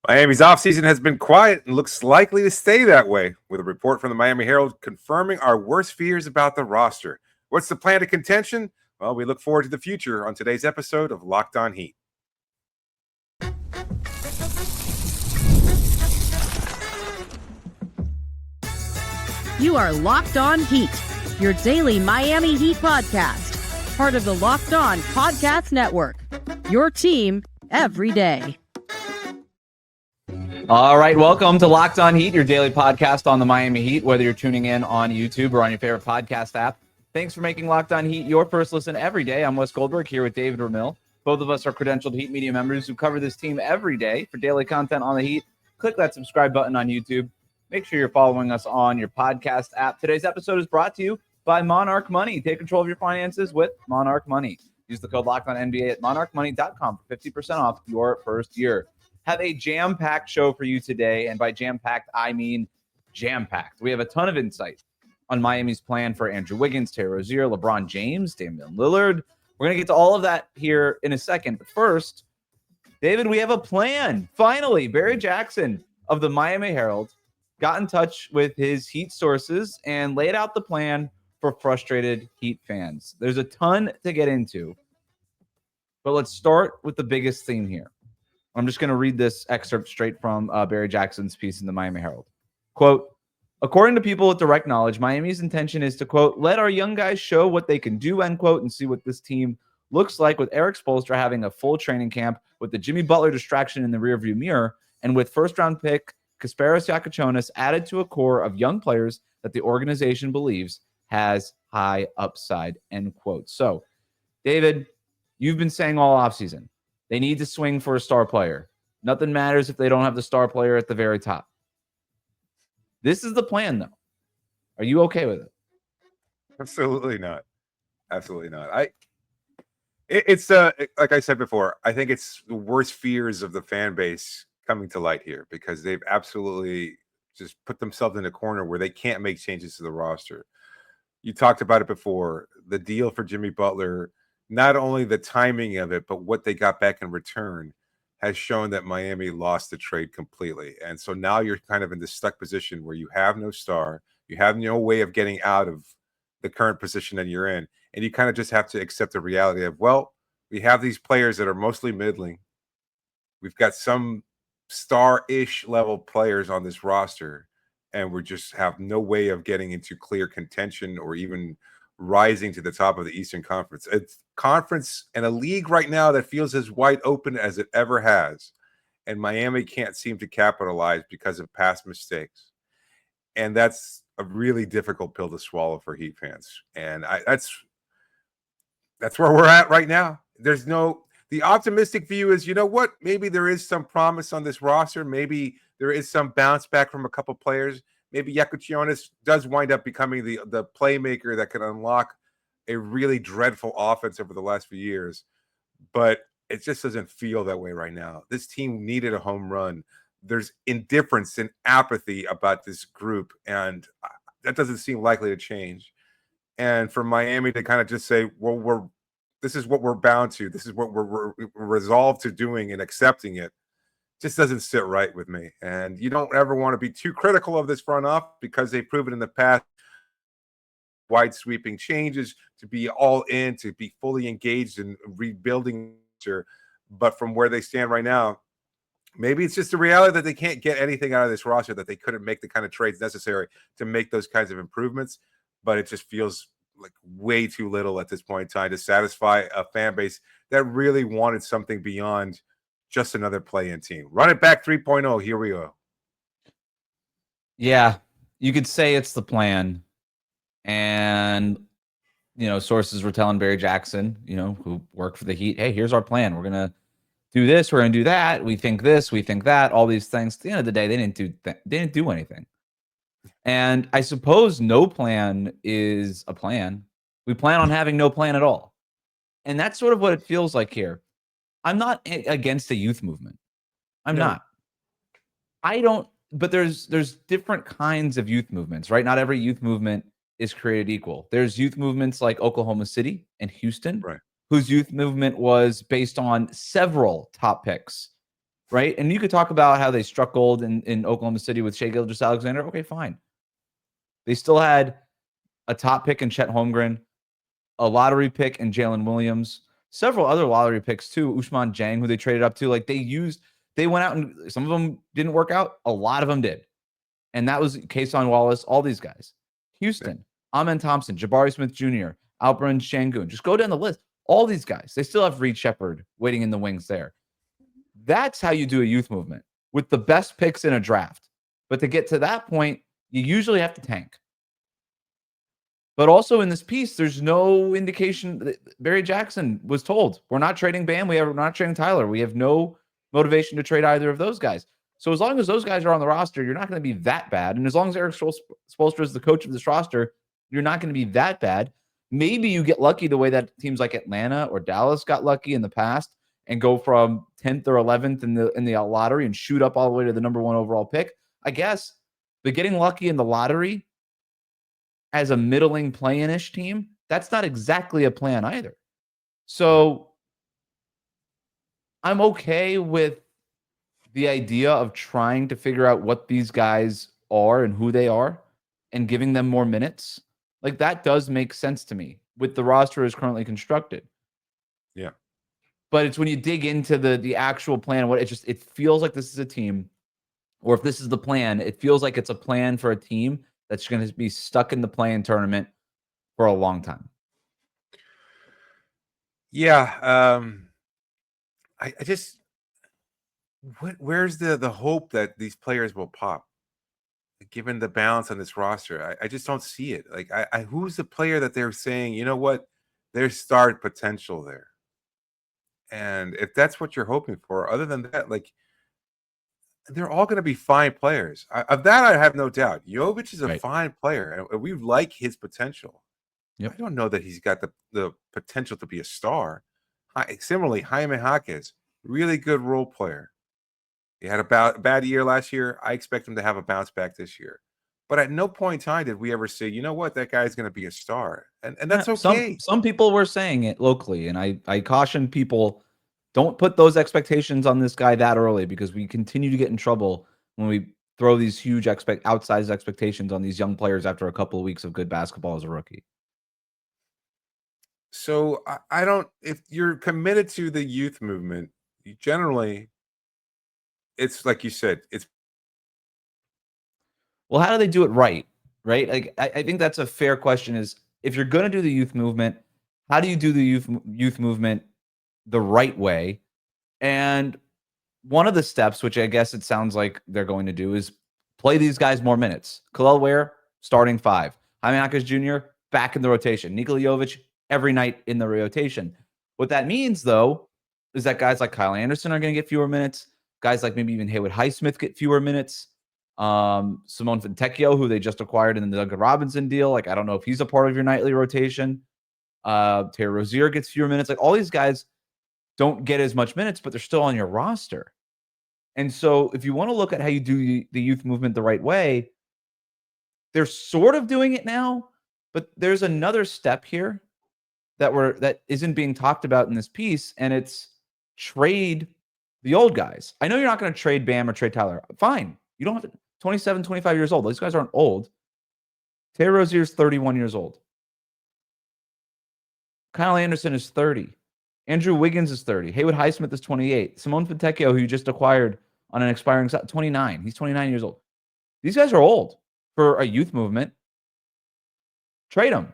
Miami's offseason has been quiet and looks likely to stay that way, with a report from the Miami Herald confirming our worst fears about the roster. What's the plan to contention? Well, we look forward to the future on today's episode of Locked On Heat. You are Locked On Heat, your daily Miami Heat podcast, part of the Locked On Podcast Network, your team every day. All right, welcome to Locked On Heat, your daily podcast on the Miami Heat, whether you're tuning in on YouTube or on your favorite podcast app. Thanks for making Locked On Heat your first listen every day. I'm Wes Goldberg here with David Ramil. Both of us are credentialed Heat media members who cover this team every day. For daily content on the Heat, click that subscribe button on YouTube. Make sure you're following us on your podcast app. Today's episode is brought to you by Monarch Money. Take control of your finances with Monarch Money. Use the code LOCKEDONNBA at monarchmoney.com for 50% off your first year. Have a jam-packed show for you today, and by jam-packed, I mean jam-packed. We have a ton of insight on Miami's plan for Andrew Wiggins, Terry Rozier, LeBron James, Damian Lillard. We're going to get to all of that here in a second. But first, David, we have a plan. Finally, Barry Jackson of the Miami Herald got in touch with his Heat sources and laid out the plan for frustrated Heat fans. There's a ton to get into, but let's start with the biggest theme here. I'm just going to read this excerpt straight from Barry Jackson's piece in the Miami Herald. Quote, according to people with direct knowledge, Miami's intention is to, quote, let our young guys show what they can do, end quote, and see what this team looks like, with Eric Spoelstra having a full training camp, with the Jimmy Butler distraction in the rearview mirror, and with first-round pick Kasparas Giacochonis added to a core of young players that the organization believes has high upside, end quote. So, David, you've been saying all offseason, they need to swing for a star player. Nothing matters if they don't have the star player at the very top. This is the plan, though. Are you okay with it? Absolutely not. Absolutely not. It's like I said before, I think it's the worst fears of the fan base coming to light here, because they've absolutely just put themselves in a corner where they can't make changes to the roster. You talked about it before, the deal for Jimmy Butler, not only the timing of it, but what they got back in return has shown that Miami lost the trade completely. And so now you're kind of in this stuck position where you have no star, you have no way of getting out of the current position that you're in. And you kind of just have to accept the reality of, well, we have these players that are mostly middling. We've got some star-ish level players on this roster, and we just have no way of getting into clear contention or even rising to the top of the Eastern Conference. It's conference and a league right now that feels as wide open as it ever has. And Miami can't seem to capitalize because of past mistakes. And that's a really difficult pill to swallow for Heat fans. And that's where we're at right now. The optimistic view is, you know what? Maybe there is some promise on this roster. Maybe there is some bounce back from a couple players. Maybe Giacochonis does wind up becoming the playmaker that can unlock a really dreadful offense over the last few years. But it just doesn't feel that way right now. This team needed a home run. There's indifference and apathy about this group, and that doesn't seem likely to change. And for Miami to kind of just say, well, this is what we're bound to. This is what we're resolved to doing and accepting it. Just doesn't sit right with me. And you don't ever want to be too critical of this front office, because they've proven in the past wide sweeping changes, to be all in, to be fully engaged in rebuilding. But from where they stand right now, maybe it's just a reality that they can't get anything out of this roster, that they couldn't make the kind of trades necessary to make those kinds of improvements. But it just feels like way too little at this point in time to satisfy a fan base that really wanted something beyond just another play-in team. Run it back 3.0. Here we go. Yeah, you could say it's the plan. And, sources were telling Barry Jackson, who worked for the Heat, hey, here's our plan. We're going to do this. We're going to do that. We think this. We think that. All these things. At the end of the day, they didn't do anything. And I suppose no plan is a plan. We plan on having no plan at all. And that's sort of what it feels like here. I'm not against the youth movement. I'm not. I don't, but there's different kinds of youth movements, right? Not every youth movement is created equal. There's youth movements like Oklahoma City and Houston, right, whose youth movement was based on several top picks right? And you could talk about how they struck gold in Oklahoma City with Shai Gilgeous-Alexander. Okay, fine. They still had a top pick in Chet Holmgren, a lottery pick in Jalen Williams, several other lottery picks too. Ousmane Dieng, who they traded up to. Like they went out and some of them didn't work out. A lot of them did. And that was Kason Wallace, all these guys. Houston, Amen Thompson, Jabari Smith Jr., Alperen Sengun. Just go down the list. All these guys. They still have Reed Shepherd waiting in the wings there. That's how you do a youth movement with the best picks in a draft. But to get to that point, you usually have to tank. But also in this piece, there's no indication that Barry Jackson was told, we're not trading Bam. We're not trading Tyler. We have no motivation to trade either of those guys. So as long as those guys are on the roster, you're not going to be that bad. And as long as Eric Spoelstra is the coach of this roster, you're not going to be that bad. Maybe you get lucky the way that teams like Atlanta or Dallas got lucky in the past and go from 10th or 11th in the lottery and shoot up all the way to the number 1 overall pick, I guess. But getting lucky in the lottery as a middling play-in-ish team, that's not exactly a plan either. So I'm okay with the idea of trying to figure out what these guys are and who they are and giving them more minutes. Like that does make sense to me with the roster as currently constructed. Yeah. But it's when you dig into the actual plan, it feels like this is a team, or if this is the plan, it feels like it's a plan for a team that's going to be stuck in the play-in tournament for a long time. Yeah. I just, where's the hope that these players will pop? Given the balance on this roster, I just don't see it. Like, who's the player that they're saying, you know what, there's star potential there? And if that's what you're hoping for, other than that, like, they're all going to be fine players. Of that, I have no doubt. Jovic is a fine player, and we like his potential. Yep. I don't know that he's got the potential to be a star. Similarly, Jaime Jaquez, really good role player. He had a bad year last year. I expect him to have a bounce back this year. But at no point in time did we ever say, you know what, that guy's going to be a star. And that's okay. Some people were saying it locally, and I caution people, don't put those expectations on this guy that early, because we continue to get in trouble when we throw these huge outsized expectations on these young players after a couple of weeks of good basketball as a rookie. So I don't, if you're committed to the youth movement, you generally, it's like you said, well, how do they do it right? Like, I think that's a fair question, is if you're going to do the youth movement, how do you do the youth movement the right way? And one of the steps, which I guess it sounds like they're going to do, is play these guys more minutes. Kel'el Ware, starting 5. Jaime Jaquez Jr., back in the rotation. Nikola Jovic, every night in the rotation. What that means, though, is that guys like Kyle Anderson are going to get fewer minutes. Guys like maybe even Haywood Highsmith get fewer minutes. Simone Fontecchio, who they just acquired in the Duncan Robinson deal. Like, I don't know if he's a part of your nightly rotation. Terry Rozier gets fewer minutes. Like, all these guys don't get as much minutes, but they're still on your roster. And so if you want to look at how you do the youth movement the right way, they're sort of doing it now, but there's another step here that isn't being talked about in this piece, and it's trade the old guys. I know you're not going to trade Bam or trade Tyler. Fine. You don't have to. 27, 25 years old. These guys aren't old. Terry Rozier is 31 years old. Kyle Anderson is 30. Andrew Wiggins is 30. Haywood Highsmith is 28. Simone Fontecchio, who you just acquired on an expiring 29. He's 29 years old. These guys are old for a youth movement. Trade them.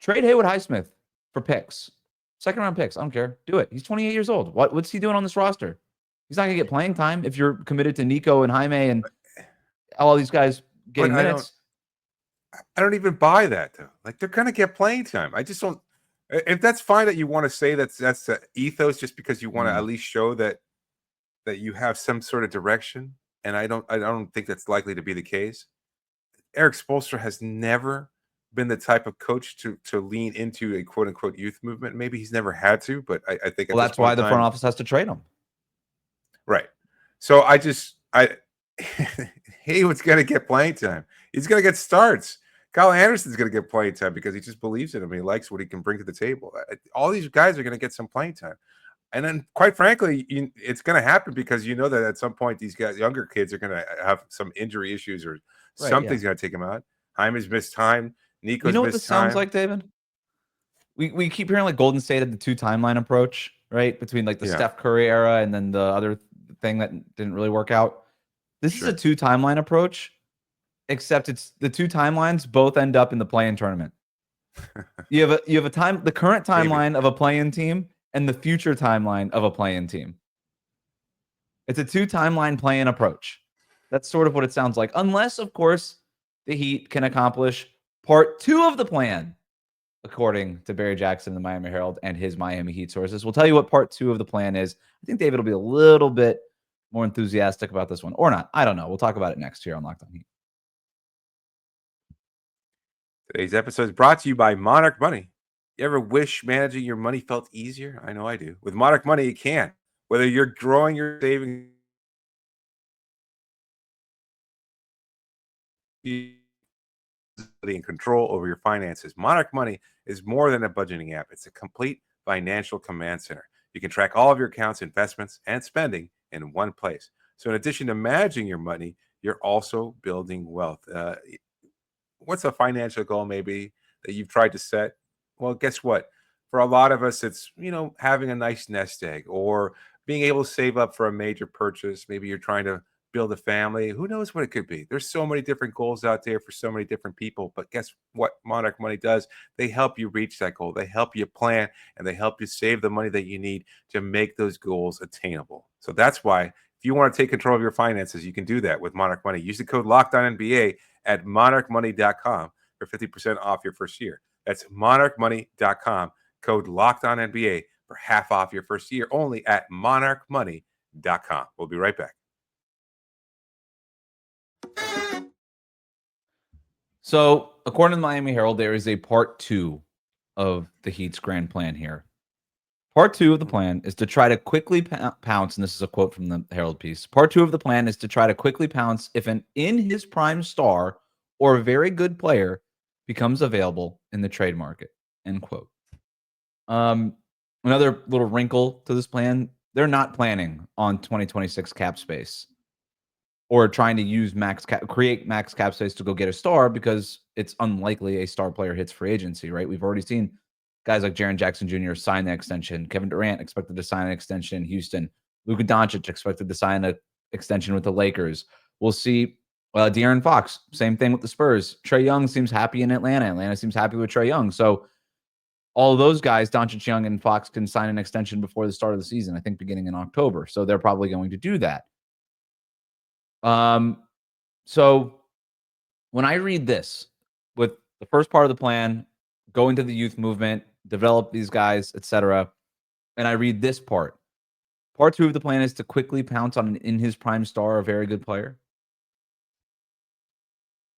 Trade Haywood Highsmith for picks. Second-round picks. I don't care. Do it. He's 28 years old. What's he doing on this roster? He's not going to get playing time if you're committed to Nico and Jaime and all these guys getting minutes. I don't even buy that, though. Like, they're going to get playing time. I just don't. If that's fine that you want to say that's the ethos, just because you want to at least show that you have some sort of direction, and I don't think that's likely to be the case. Eric Spoelstra has never been the type of coach to lean into a quote unquote youth movement. Maybe he's never had to, but I think that's why the front office has to trade him. Right. So Haywood's going to get playing time. He's going to get starts. Kyle Anderson's going to get playing time because he just believes in him. He likes what he can bring to the table. All these guys are going to get some playing time. And then, quite frankly, it's going to happen because you know that at some point these guys, younger kids, are going to have some injury issues or something's going to take them out. Jaime's missed time. You Nico's know what missed this sounds time. like, David? We keep hearing like Golden State had the 2 timeline approach, right? Between like the Steph Curry era and then the other thing that didn't really work out. This is a 2 timeline approach, except it's the 2 timelines both end up in the play-in tournament. You have the current timeline of a play-in team and the future timeline of a play-in team. It's a 2 timeline play-in approach. That's sort of what it sounds like. Unless, of course, the Heat can accomplish part 2 of the plan, according to Barry Jackson, the Miami Herald, and his Miami Heat sources. We'll tell you what part 2 of the plan is. I think David will be a little bit more enthusiastic about this one, or not. I don't know. We'll talk about it next year on Locked On Heat. Today's episode is brought to you by Monarch Money. You ever wish managing your money felt easier? I know I do. With Monarch Money, you can. Whether you're growing your savings, and control over your finances, Monarch Money is more than a budgeting app. It's a complete financial command center. You can track all of your accounts, investments, and spending in one place. So in addition to managing your money, you're also building wealth. What's a financial goal maybe that you've tried to set? Well, guess what? For a lot of us, it's, having a nice nest egg or being able to save up for a major purchase. Maybe you're trying to build a family. Who knows what it could be? There's so many different goals out there for so many different people. But guess what Monarch Money does? They help you reach that goal. They help you plan, and they help you save the money that you need to make those goals attainable. So that's why if you want to take control of your finances, you can do that with Monarch Money. Use the code LOCKEDONNBA at monarchmoney.com for 50% off your first year. That's monarchmoney.com, code LOCKEDONNBA for half off your first year, only at monarchmoney.com. We'll be right back. So, according to the Miami Herald, there is a part 2 of the Heat's grand plan here. Part 2 of the plan is to try to quickly pounce, and this is a quote from the Herald piece. Part 2 of the plan is to try to quickly pounce if an in his prime star or a very good player becomes available in the trade market, end quote. Another little wrinkle to this plan, they're not planning on 2026 cap space or trying to use create max cap space to go get a star, because it's unlikely a star player hits free agency, right? We've already seen guys like Jaren Jackson Jr. sign the extension. Kevin Durant expected to sign an extension in Houston. Luka Doncic expected to sign an extension with the Lakers. We'll see De'Aaron Fox, same thing with the Spurs. Trae Young seems happy in Atlanta. Atlanta seems happy with Trae Young. So all of those guys, Doncic, Young, and Fox, can sign an extension before the start of the season, I think beginning in October. So they're probably going to do that. So when I read this, with the first part of the plan, go into the youth movement, develop these guys, etc., and I read this part 2 of the plan is to quickly pounce on an in his prime star, a very good player.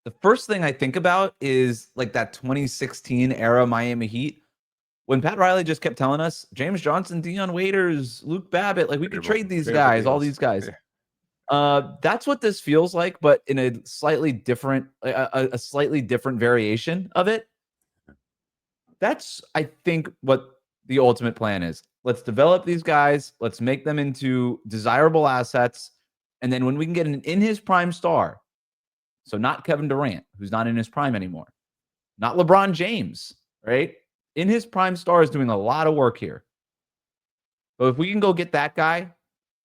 The first thing I think about is like that 2016 era Miami Heat, when Pat Riley just kept telling us James Johnson, Dion Waiters, Luke Babbitt, like we could trade these guys, all these guys. That's what this feels like, but in a slightly different, a slightly different variation of it. That's, I think, what the ultimate plan is. Let's develop these guys. Let's make them into desirable assets. And then when we can get an in his prime star, so not Kevin Durant, who's not in his prime anymore, not LeBron James, right? In his prime star is doing a lot of work here. But if we can go get that guy,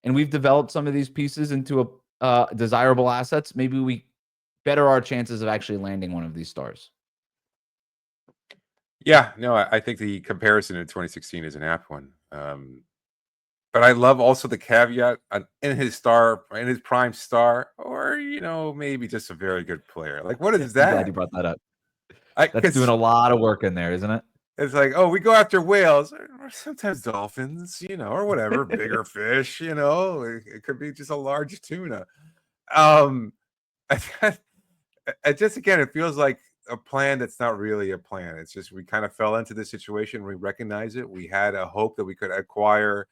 and we've developed some of these pieces into a desirable assets, maybe we better our chances of actually landing one of these stars. Yeah, no, I think the comparison in 2016 is an apt one. But I love also the caveat in his prime star, or maybe just a very good player. Like, what is that? I'm glad you brought that up. That's doing a lot of work in there, isn't it? It's like, we go after whales, or sometimes dolphins, or whatever, bigger fish. It could be just a large tuna. Just again, it feels like a plan that's not really a plan. It's just we kind of fell into this situation. We recognize it. We had a hope that we could acquire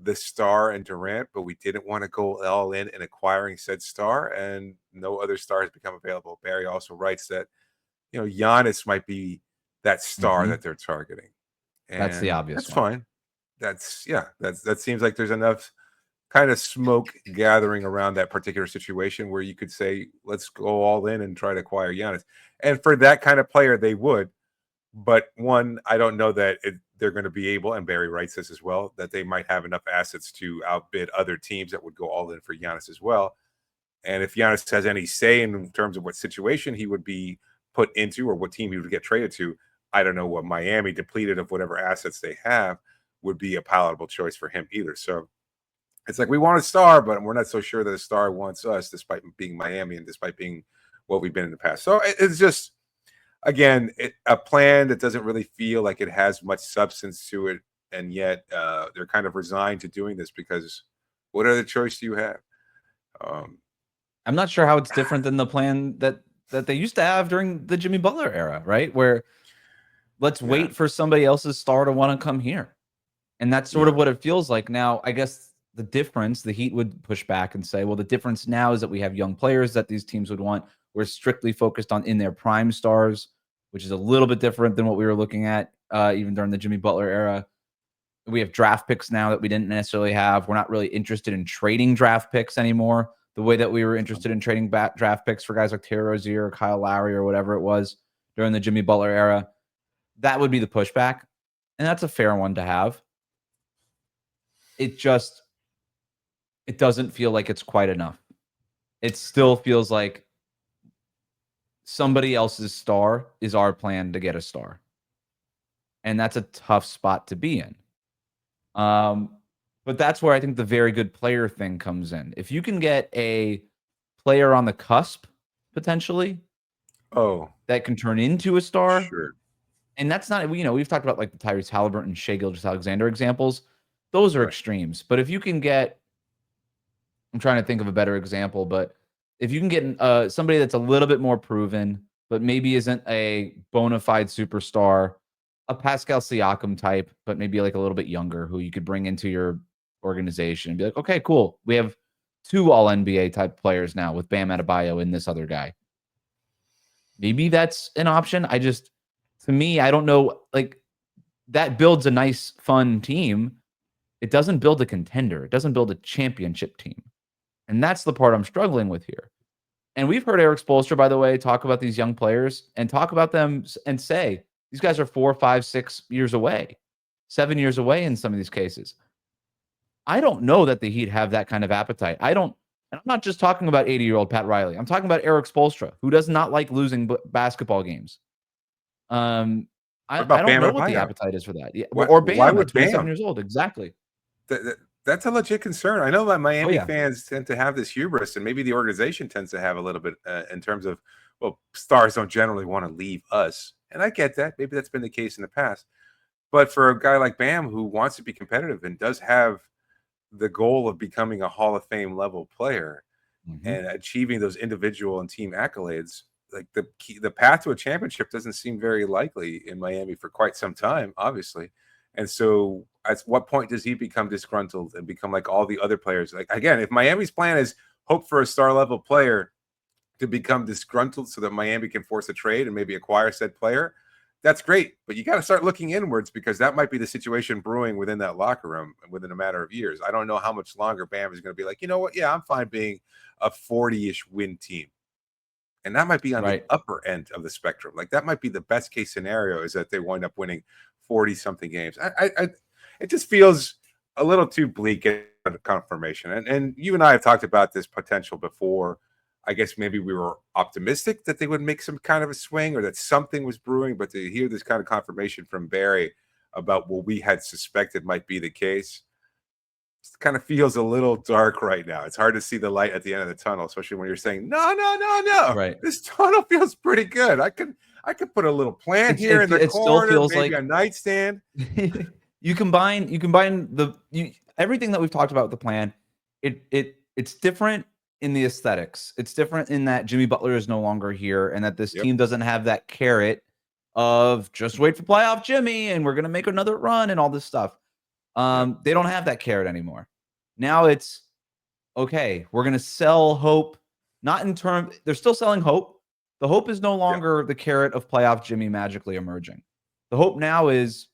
the star and Durant, but we didn't want to go all in acquiring said star, and no other stars become available. Barry also writes that Giannis might be that star that they're targeting. And that's the obvious that's one. fine. that seems like there's enough kind of smoke gathering around that particular situation where you could say, let's go all in and try to acquire Giannis. And for that kind of player, they would. But one, I don't know that they're going to be able, and Barry writes this as well, that they might have enough assets to outbid other teams that would go all in for Giannis as well. And if Giannis has any say in terms of what situation he would be put into or what team he would get traded to, I don't know what Miami, depleted of whatever assets they have, would be a palatable choice for him either. So it's like we want a star, but we're not so sure that a star wants us, despite being Miami and despite being what we've been in the past. So it's just, again, a plan that doesn't really feel like it has much substance to it, and yet they're kind of resigned to doing this because what other choice do you have? I'm not sure how it's different than the plan that they used to have during the Jimmy Butler era, right? Where let's wait for somebody else's star to want to come here. And that's sort of what it feels like now. I guess the difference, the Heat would push back and say, well, the difference now is that we have young players that these teams would want. We're strictly focused on in their prime stars, which is a little bit different than what we were looking at even during the Jimmy Butler era. We have draft picks now that we didn't necessarily have. We're not really interested in trading draft picks anymore the way that we were interested in trading draft picks for guys like Terry Rozier or Kyle Lowry or whatever it was during the Jimmy Butler era. That would be the pushback, and that's a fair one to have. It doesn't feel like it's quite enough. It still feels like somebody else's star is our plan to get a star. And that's a tough spot to be in. But that's where I think the very good player thing comes in. If you can get a player on the cusp, potentially, that can turn into a star. Sure. And that's not, we've talked about like the Tyrese Halliburton, Shai Gilgeous-Alexander examples. Those are extremes. But if you can get, I'm trying to think of a better example, but if you can get somebody that's a little bit more proven, but maybe isn't a bona fide superstar, a Pascal Siakam type, but maybe like a little bit younger, who you could bring into your organization and be like, okay, cool. We have 2 all-NBA type players now with Bam Adebayo and this other guy. Maybe that's an option. To me, I don't know. Like, that builds a nice, fun team. It doesn't build a contender. It doesn't build a championship team. And that's the part I'm struggling with here. And we've heard Eric Spoelstra, by the way, talk about these young players and talk about them and say, these guys are 4, 5, 6 years away, 7 years away in some of these cases. I don't know that the Heat have that kind of appetite. And I'm not just talking about 80-year-old Pat Riley. I'm talking about Eric Spoelstra, who does not like losing basketball games. I don't know what the appetite is for that. Yeah, or Bam at 27 years old. Exactly. That's a legit concern. I know that Miami fans tend to have this hubris, and maybe the organization tends to have a little bit in terms of, well, stars don't generally want to leave us. And I get that. Maybe that's been the case in the past. But for a guy like Bam, who wants to be competitive and does have the goal of becoming a Hall of Fame level player and achieving those individual and team accolades, like the path to a championship doesn't seem very likely in Miami for quite some time, obviously. And so at what point does he become disgruntled and become like all the other players? Like, again, if Miami's plan is hope for a star level player to become disgruntled so that Miami can force a trade and maybe acquire said player, that's great. But you got to start looking inwards, because that might be the situation brewing within that locker room within a matter of years. I don't know how much longer Bam is going to be like, you know what? Yeah, I'm fine being a 40-ish win team. And that might be on the upper end of the spectrum. Like, that might be the best case scenario, is that they wind up winning 40-something games. It just feels a little too bleak at confirmation. And you and I have talked about this potential before. I guess maybe we were optimistic that they would make some kind of a swing, or that something was brewing, but to hear this kind of confirmation from Barry about what we had suspected might be the case, it kind of feels a little dark right now. It's hard to see the light at the end of the tunnel, especially when you're saying, no. Right. This tunnel feels pretty good. I could put a little plant here in the corner, still feels maybe like a nightstand. You combine everything that we've talked about with the plan. It's different in the aesthetics. It's different in that Jimmy Butler is no longer here, and that this team doesn't have that carrot of just wait for playoff Jimmy and we're going to make another run and all this stuff. They don't have that carrot anymore. Now it's, okay, we're going to sell hope, not in terms, they're still selling hope. The hope is no longer the carrot of playoff Jimmy magically emerging. The hope now is,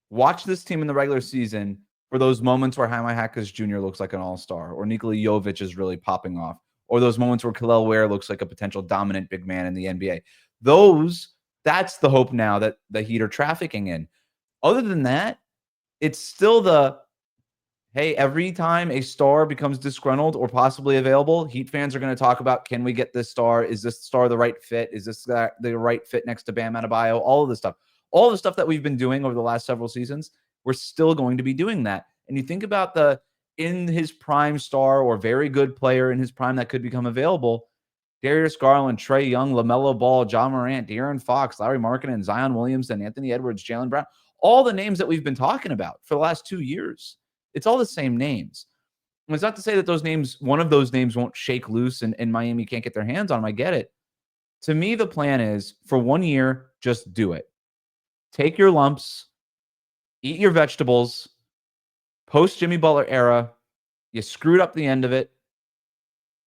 Watch this team in the regular season for those moments where Jaime Jaquez Jr. looks like an all-star, or Nikola Jovic is really popping off, or those moments where Kel'el Ware looks like a potential dominant big man in the NBA. That's the hope now that the Heat are trafficking in. Other than that, it's still hey, every time a star becomes disgruntled or possibly available, Heat fans are going to talk about, can we get this star? Is this star the right fit? Is this the right fit next to Bam Adebayo? All of this stuff. All the stuff that we've been doing over the last several seasons, we're still going to be doing that. And you think about in his prime star or very good player in his prime that could become available, Darius Garland, Trae Young, LaMelo Ball, John Morant, De'Aaron Fox, Larry Markkinen, Zion Williamson, Anthony Edwards, Jaylen Brown, all the names that we've been talking about for the last 2 years. It's all the same names. And it's not to say that one of those names won't shake loose and Miami can't get their hands on them. I get it. To me, the plan is for 1 year, just do it. Take your lumps, eat your vegetables. Post Jimmy Butler era, you screwed up the end of it.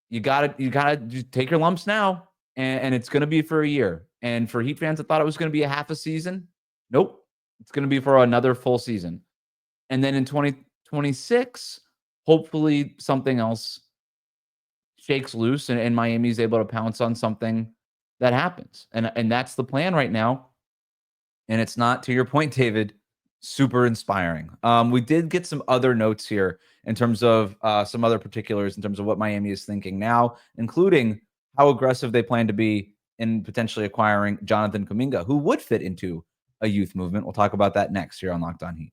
You gotta just take your lumps now, and it's gonna be for a year. And for Heat fans that thought it was gonna be a half a season, nope, it's gonna be for another full season. And then in 2026, hopefully something else shakes loose and Miami's able to pounce on something that happens. And that's the plan right now. And it's not, to your point, David, super inspiring. We did get some other notes here in terms of some other particulars in terms of what Miami is thinking now, including how aggressive they plan to be in potentially acquiring Jonathan Kuminga, who would fit into a youth movement. We'll talk about that next here on Locked On Heat.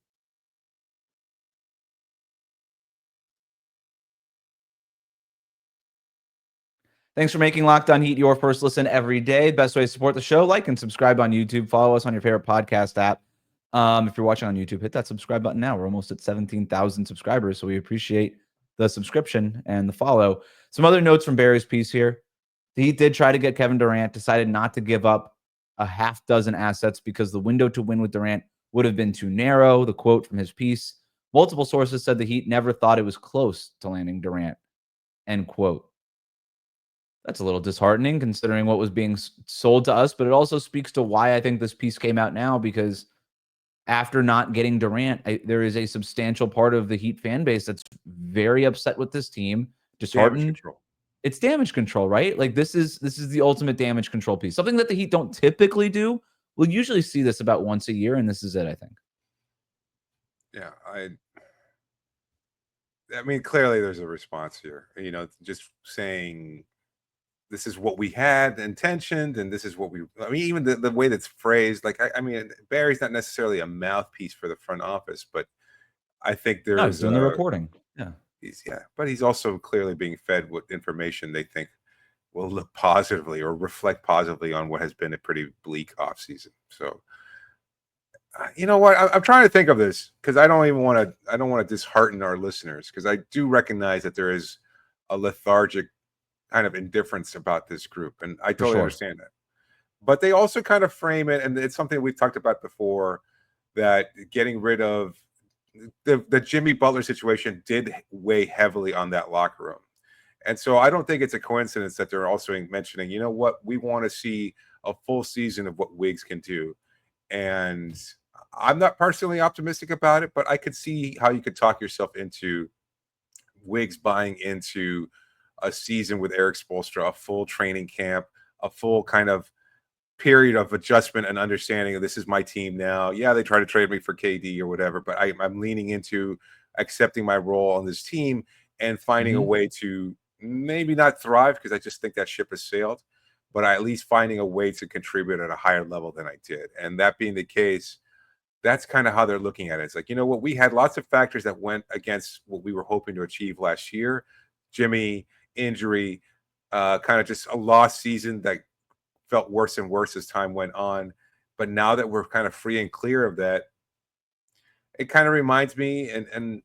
Thanks for making Locked On Heat your first listen every day. Best way to support the show, like and subscribe on YouTube. Follow us on your favorite podcast app. If you're watching on YouTube, hit that subscribe button now. We're almost at 17,000 subscribers, so we appreciate the subscription and the follow. Some other notes from Barry's piece here. The Heat did try to get Kevin Durant, decided not to give up a half dozen assets because the window to win with Durant would have been too narrow. The quote from his piece, multiple sources said the Heat never thought it was close to landing Durant, end quote. That's a little disheartening considering what was being sold to us, but it also speaks to why I think this piece came out now, because after not getting Durant, there is a substantial part of the Heat fan base that's very upset with this team. Disheartened. Damage control. It's damage control, right? Like this is the ultimate damage control piece. Something that the Heat don't typically do. We'll usually see this about once a year, and this is it, I think. Yeah, I mean, clearly there's a response here. You know, just saying this is what we had intentioned, and this is what I mean, even the way that's phrased, like, I mean, Barry's not necessarily a mouthpiece for the front office, but I think there's he's doing the reporting. Yeah. But he's also clearly being fed with information they think will look positively or reflect positively on what has been a pretty bleak offseason. So, you know what? I'm trying to think of this because I don't want to dishearten our listeners, because I do recognize that there is a lethargic kind of indifference about this group, and I totally understand that. But they also kind of frame it, and it's something we've talked about before, that getting rid of the Jimmy Butler situation did weigh heavily on that locker room. And so I don't think it's a coincidence that they're also mentioning, you know what, we want to see a full season of what Wiggs can do. And I'm not personally optimistic about it, but I could see how you could talk yourself into Wiggs buying into a season with Eric Spoelstra, a full training camp, a full kind of period of adjustment and understanding of this is my team now. Yeah, they try to trade me for KD or whatever, but I'm leaning into accepting my role on this team and finding a way to maybe not thrive, because I just think that ship has sailed, but at least finding a way to contribute at a higher level than I did. And that being the case, that's kind of how they're looking at it. It's like, you know what, we had lots of factors that went against what we were hoping to achieve last year. Jimmy, injury, kind of just a lost season that felt worse and worse as time went on. But now that we're kind of free and clear of that, it kind of reminds me, and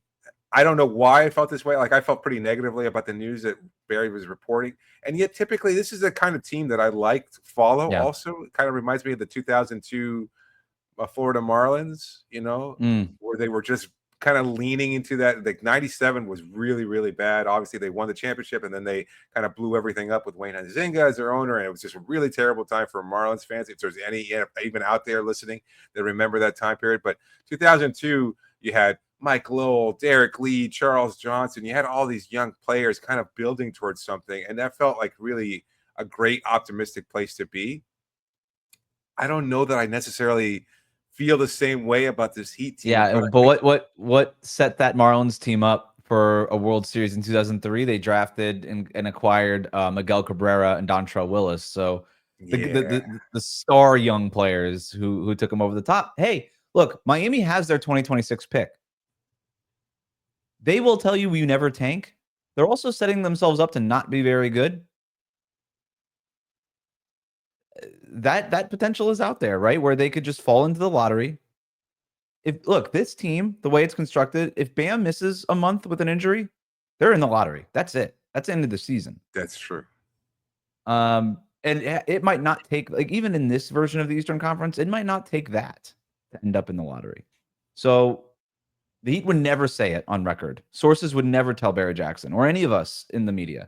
I don't know why I felt this way. Like, I felt pretty negatively about the news that Barry was reporting. And yet typically this is the kind of team that I like to follow. Yeah. Also, it kind of reminds me of the 2002 Florida Marlins, you know, where they were just kind of leaning into that. Like 97 was really, really bad. Obviously, they won the championship, and then they kind of blew everything up with Wayne Huizenga as their owner, and it was just a really terrible time for Marlins fans. If there's any even out there listening that remember that time period, but 2002, you had Mike Lowell, Derek Lee, Charles Johnson. You had all these young players kind of building towards something, and that felt like really a great, optimistic place to be. I don't know that I necessarily feel the same way about this Heat team. Yeah, but what set that Marlins team up for a World Series in 2003? They drafted and acquired Miguel Cabrera and Dontrell Willis. So the star young players who took them over the top. Hey, look, Miami has their 2026 pick. They will tell you we never tank. They're also setting themselves up to not be very good. That potential is out there, right? Where they could just fall into the lottery. Look, this team, the way it's constructed, if Bam misses a month with an injury, they're in the lottery. That's it. That's the end of the season. That's true. And it might not take, like, even in this version of the Eastern Conference, it might not take that to end up in the lottery. So the Heat would never say it on record. Sources would never tell Barry Jackson or any of us in the media,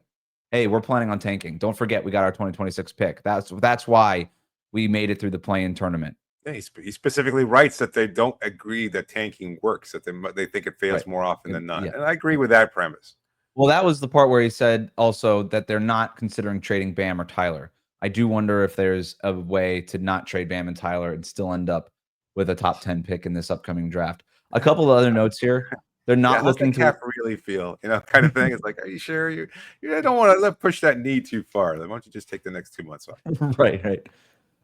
hey, we're planning on tanking. Don't forget we got our 2026 pick. That's why we made it through the play-in tournament. Yeah, he specifically writes that they don't agree that tanking works, that they think it fails more often than not. Yeah. And I agree with that premise. Well, that was the part where he said also that they're not considering trading Bam or Tyler. I do wonder if there's a way to not trade Bam and Tyler and still end up with a top 10 pick in this upcoming draft. A couple of other notes here. They're not looking to really feel, kind of thing. It's like, are you sure you don't want to push that knee too far? Then why don't you just take the next 2 months off? Right.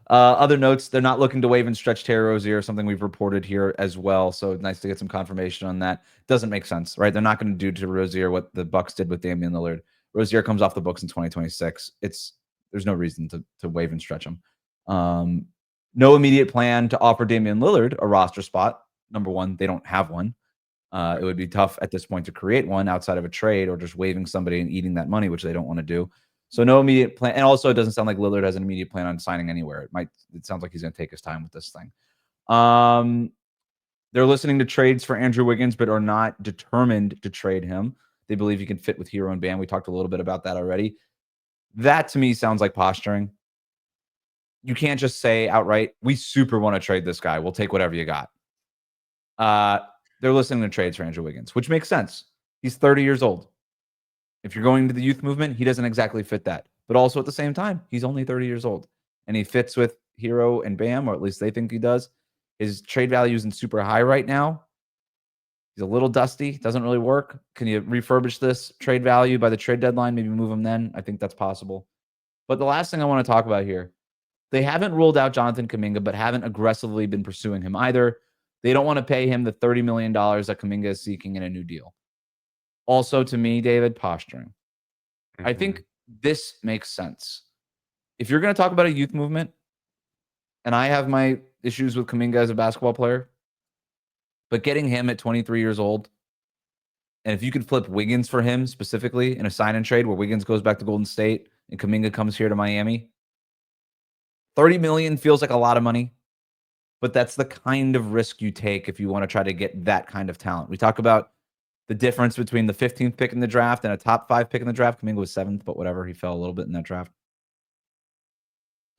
Other notes, they're not looking to waive and stretch Terry Rozier, something we've reported here as well. So nice to get some confirmation on that. Doesn't make sense, right? They're not going to do to Rozier what the Bucks did with Damian Lillard. Rozier comes off the books in 2026. There's no reason to waive and stretch him. No immediate plan to offer Damian Lillard a roster spot. Number one, they don't have one. It would be tough at this point to create one outside of a trade or just waiving somebody and eating that money, which they don't want to do. So no immediate plan. And also, it doesn't sound like Lillard has an immediate plan on signing anywhere. It sounds like he's going to take his time with this thing. They're listening to trades for Andrew Wiggins, but are not determined to trade him. They believe he can fit with Hero and Bam. We talked a little bit about that already. That to me sounds like posturing. You can't just say outright, we super want to trade this guy. We'll take whatever you got. They're listening to trades for Andrew Wiggins, which makes sense. He's 30 years old. If you're going to the youth movement, he doesn't exactly fit that. But also at the same time, he's only 30 years old. And he fits with Hero and Bam, or at least they think he does. His trade value isn't super high right now. He's a little dusty. Doesn't really work. Can you refurbish this trade value by the trade deadline? Maybe move him then. I think that's possible. But the last thing I want to talk about here, they haven't ruled out Jonathan Kuminga, but haven't aggressively been pursuing him either. They don't want to pay him the $30 million that Kuminga is seeking in a new deal. Also, to me, David, posturing. Mm-hmm. I think this makes sense. If you're going to talk about a youth movement, and I have my issues with Kuminga as a basketball player, but getting him at 23 years old, and if you could flip Wiggins for him specifically in a sign and trade where Wiggins goes back to Golden State and Kuminga comes here to Miami, $30 million feels like a lot of money, but that's the kind of risk you take if you want to try to get that kind of talent. We talk about the difference between the 15th pick in the draft and a top 5 pick in the draft. Kuminga was 7th, but whatever. He fell a little bit in that draft.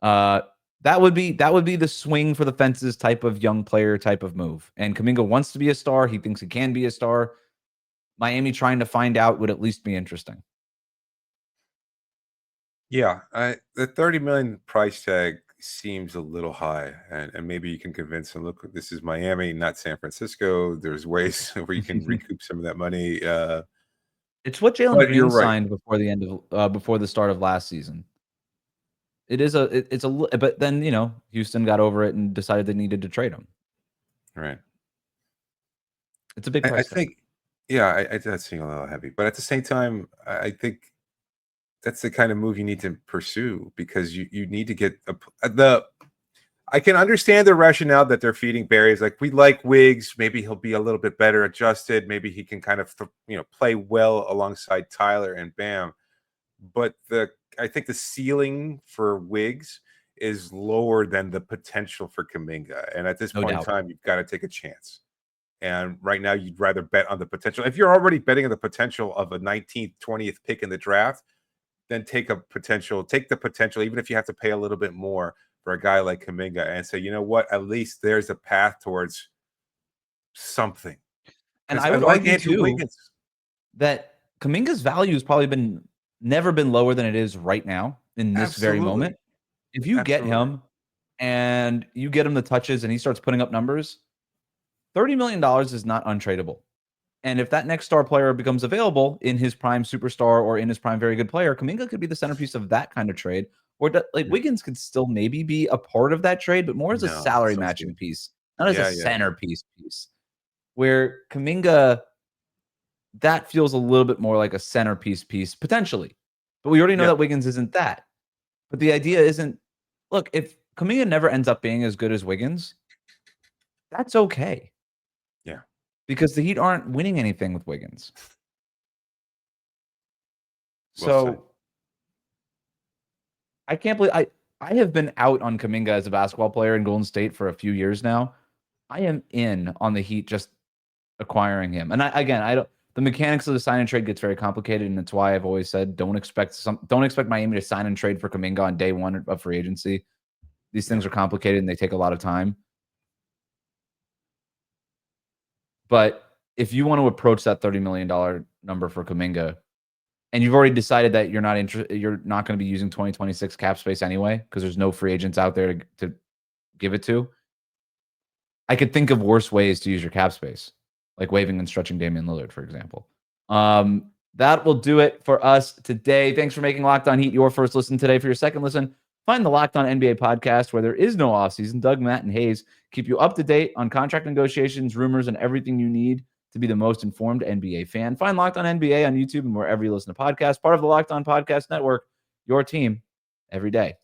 That would be the swing for the fences type of young player type of move. And Kuminga wants to be a star. He thinks he can be a star. Miami trying to find out would at least be interesting. Yeah, the $30 million price tag seems a little high, and maybe you can convince them, look, this is Miami, not San Francisco. There's ways where you can recoup some of that money. It's what Jalen Green signed before the end of before the start of last season. But then Houston got over it and decided they needed to trade him. Right. It's a big price tag. Think, yeah, that's seeing a little heavy, but at the same time, I think that's the kind of move you need to pursue, because you need to get I can understand the rationale that they're feeding Barry. Is like, we like Wiggs. Maybe he'll be a little bit better adjusted. Maybe he can kind of play well alongside Tyler and Bam. But I think the ceiling for Wiggs is lower than the potential for Kuminga. And at this point in time, you've got to take a chance. And right now, you'd rather bet on the potential. If you're already betting on the potential of a 19th, 20th pick in the draft, then take the potential, even if you have to pay a little bit more for a guy like Kuminga, and say, you know what, at least there's a path towards something. And 'Cause I would like argue Andrew too Wiggins. that Kuminga's value has probably never been lower than it is right now in this very moment. Absolutely. If you get Absolutely. him and you get him the touches and he starts putting up numbers, $30 million is not untradeable. And if that next star player becomes available in his prime superstar or in his prime very good player, Kuminga could be the centerpiece of that kind of trade. Or Wiggins could still maybe be a part of that trade, but more as a No, salary so matching soon. piece, not as a Yeah. centerpiece piece. Where Kuminga, that feels a little bit more like a centerpiece piece potentially. But we already know Yeah. that Wiggins isn't that. But the idea isn't, look, if Kuminga never ends up being as good as Wiggins, that's okay. Yeah. Because the Heat aren't winning anything with Wiggins. Well said. So I can't believe I have been out on Kuminga as a basketball player in Golden State for a few years now. I am in on the Heat just acquiring him. And I don't, the mechanics of the sign and trade gets very complicated, and that's why I've always said don't expect Miami to sign and trade for Kuminga on day one of free agency. These things are complicated and they take a lot of time. But if you want to approach that $30 million number for Kuminga, and you've already decided that you're not going to be using 2026 cap space anyway, because there's no free agents out there to give it to, I could think of worse ways to use your cap space, like waiving and stretching Damian Lillard, for example. That will do it for us today. Thanks for making Locked On Heat your first listen today. For your second listen, find the Locked On NBA podcast, where there is no offseason. Doug, Matt, and Hayes keep you up to date on contract negotiations, rumors, and everything you need to be the most informed NBA fan. Find Locked On NBA on YouTube and wherever you listen to podcasts. Part of the Locked On Podcast Network, your team every day.